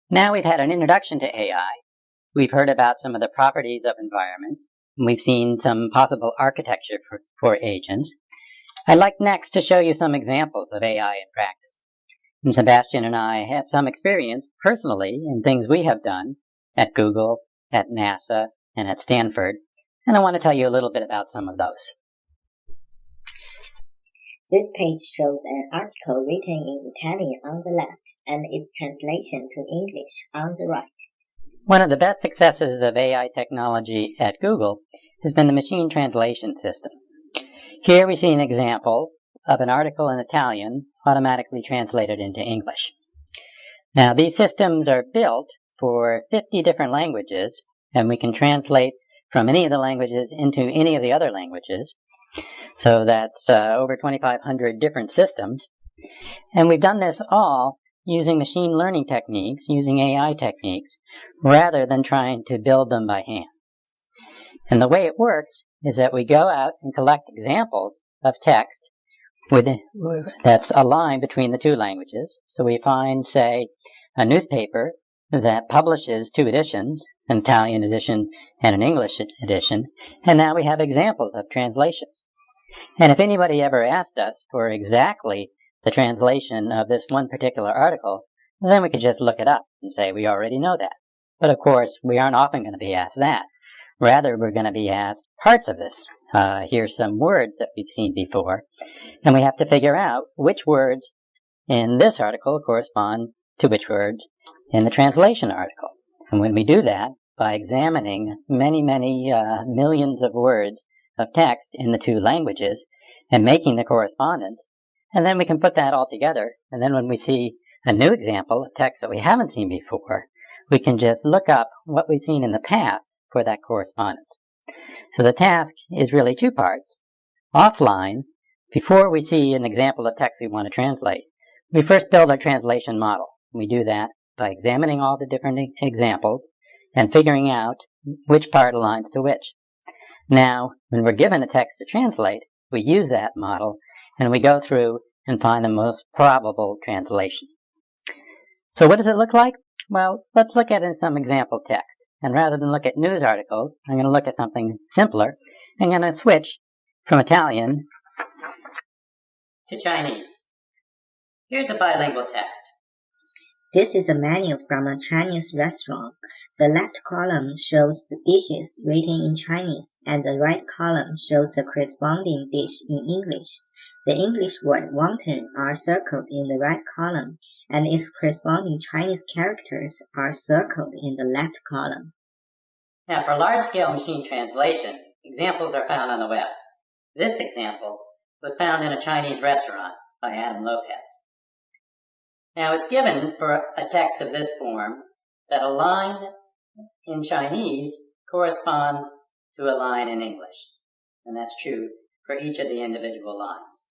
Now we've had an introduction to AI. We've heard about some of the properties of environments, and we've seen some possible architecture for agents. I'd like next to show you some examples of AI in practice. And Sebastian and I have some experience personally in things we have done at Google, at NASA, and at Stanford, and I want to tell you a little bit about some of those. This page shows an article written in Italian on the left and its translation to English on the right. One of the best successes of AI technology at Google has been the machine translation system. Here we see an example of an article in Italian automatically translated into English. Now, these systems are built for 50 different languages, and we can translate from any of the languages into any of the other languages. So that's over 2,500 different systems. And we've done this all using machine learning techniques, using AI techniques, rather than trying to build them by hand. And the way it works is that we go out and collect examples of text that's a line between the two languages. So we find, say, a newspaper that publishes two editions, an Italian edition and an English edition, and now we have examples of translations. And if anybody ever asked us for exactly the translation of this one particular article, then we could just look it up and say we already know that. But of course, we aren't often going to be asked that. Rather, we're going to be asked parts of this. Here's some words that we've seen before, and we have to figure out which words in this article correspond to which words in the translation article. And when we do that, by examining many millions of words of text in the two languages and making the correspondence, and then we can put that all together, and then when we see a new example of text that we haven't seen before, we can just look up what we've seen in the past for that correspondence. So the task is really two parts. Offline, before we see an example of text we want to translate, we first build our translation model. We do that by examining all the different examples and figuring out which part aligns to which. Now, when we're given a text to translate, we use that model and we go through and find the most probable translation. So what does it look like? Well, let's look at some example text. And rather than look at news articles, I'm going to look at something simpler. I'm going to switch from Italian to Chinese. Here's a bilingual text. This is a menu from a Chinese restaurant. The left column shows the dishes written in Chinese, and the right column shows the corresponding dish in English. The English word wonton are circled in the right column, and its corresponding Chinese characters are circled in the left column. Now, for large-scale machine translation, examples are found on the web. This example was found in a Chinese restaurant by Adam Lopez. Now, it's given for a text of this form that a line in Chinese corresponds to a line in English. And that's true for each of the individual lines.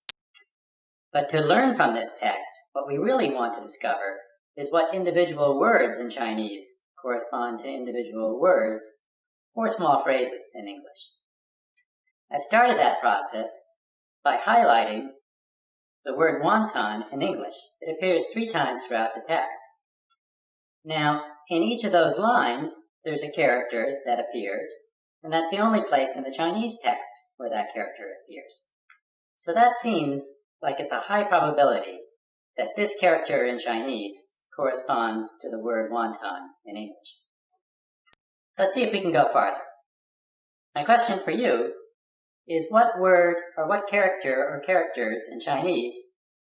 But to learn from this text, what we really want to discover is what individual words in Chinese correspond to individual words or small phrases in English. I've started that process by highlighting the word wonton in English. It appears 3 times throughout the text. Now, in each of those lines, there's a character that appears, and that's the only place in the Chinese text where that character appears. So that seems like it's a high probability that this character in Chinese corresponds to the word wonton in English. Let's see if we can go farther. My question for you is what word or what character or characters in Chinese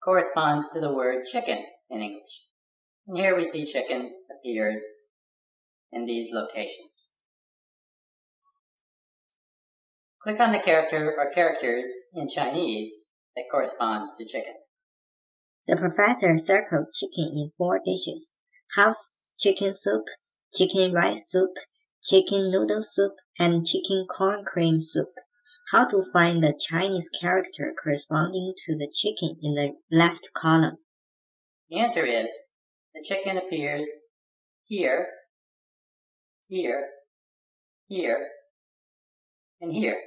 corresponds to the word chicken in English? And here we see chicken appears in these locations. Click on the character or characters in Chinese that corresponds to chicken. The professor circled chicken in 4 dishes: house chicken soup, chicken rice soup, chicken noodle soup, and chicken corn cream soup. How to find the Chinese character corresponding to the chicken in the left column? The answer is the chicken appears here, here, here, and here.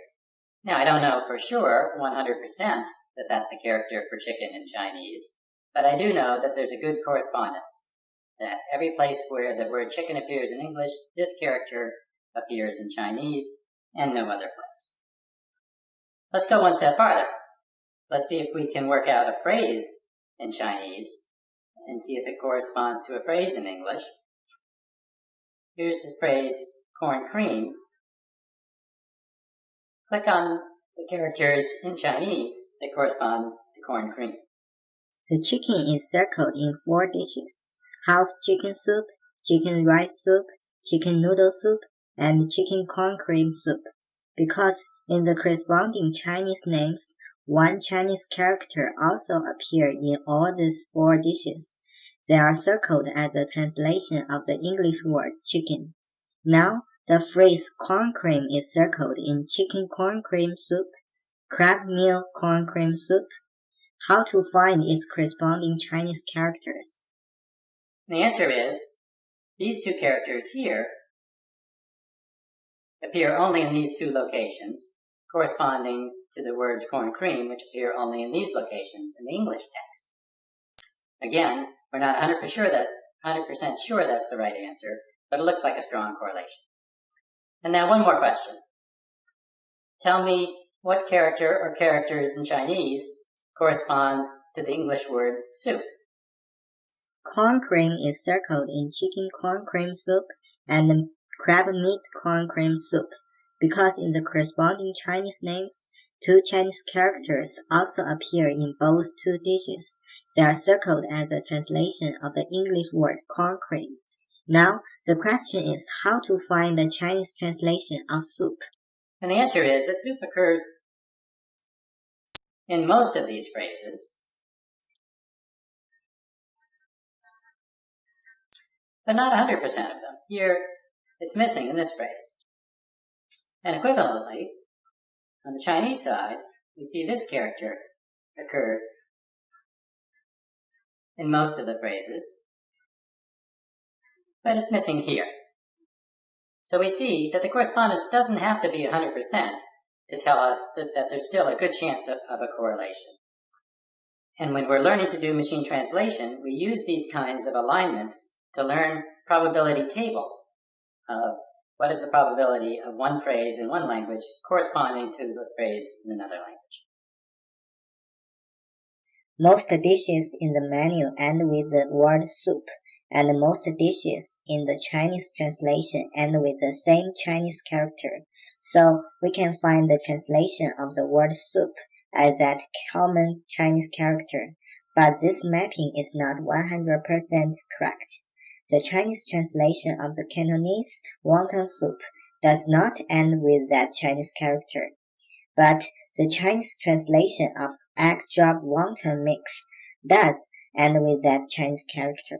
Now, I don't know for sure 100% that that's the character for chicken in Chinese, but I do know that there's a good correspondence. that every place where the word chicken appears in English, this character appears in Chinese and no other place. Let's go one step farther. Let's see if we can work out a phrase in Chinese and see if it corresponds to a phrase in English. Here's the phrase corn cream. Click on the characters in Chinese that correspond to corn cream. The chicken is circled in 4 dishes: house chicken soup, chicken rice soup, chicken noodle soup, and chicken corn cream soup. Because in the corresponding Chinese names, one Chinese character also appears in all these 4 dishes. They are circled as a translation of the English word chicken. Now, the phrase corn cream is circled in chicken corn cream soup, crab meal corn cream soup. How to find its corresponding Chinese characters? The answer is, these 2 characters here appear only in these 2 locations, corresponding to the words corn cream, which appear only in these locations in the English text. Again, we're not 100% sure that's the right answer, but it looks like a strong correlation. And now one more question. Tell me what character or characters in Chinese corresponds to the English word soup. Corn cream is circled in chicken corn cream soup and crab meat corn cream soup. Because in the corresponding Chinese names, 2 Chinese characters also appear in both 2 dishes. They are circled as a translation of the English word corn cream. Now, the question is how to find the Chinese translation of soup. And the answer is that soup occurs in most of these phrases, but not 100% of them. Here, it's missing in this phrase. And equivalently, on the Chinese side, we see this character occurs in most of the phrases, but it's missing here. So we see that the correspondence doesn't have to be 100% to tell us that there's still a good chance of a correlation. And when we're learning to do machine translation, we use these kinds of alignments to learn probability tables of what is the probability of one phrase in one language corresponding to the phrase in another language. Most dishes in the menu end with the word soup, and most dishes in the Chinese translation end with the same Chinese character. So we can find the translation of the word soup as that common Chinese character, but this mapping is not 100% correct. The Chinese translation of the Cantonese wonton soup does not end with that Chinese character, but the Chinese translation of egg drop wonton mix does end with that Chinese character.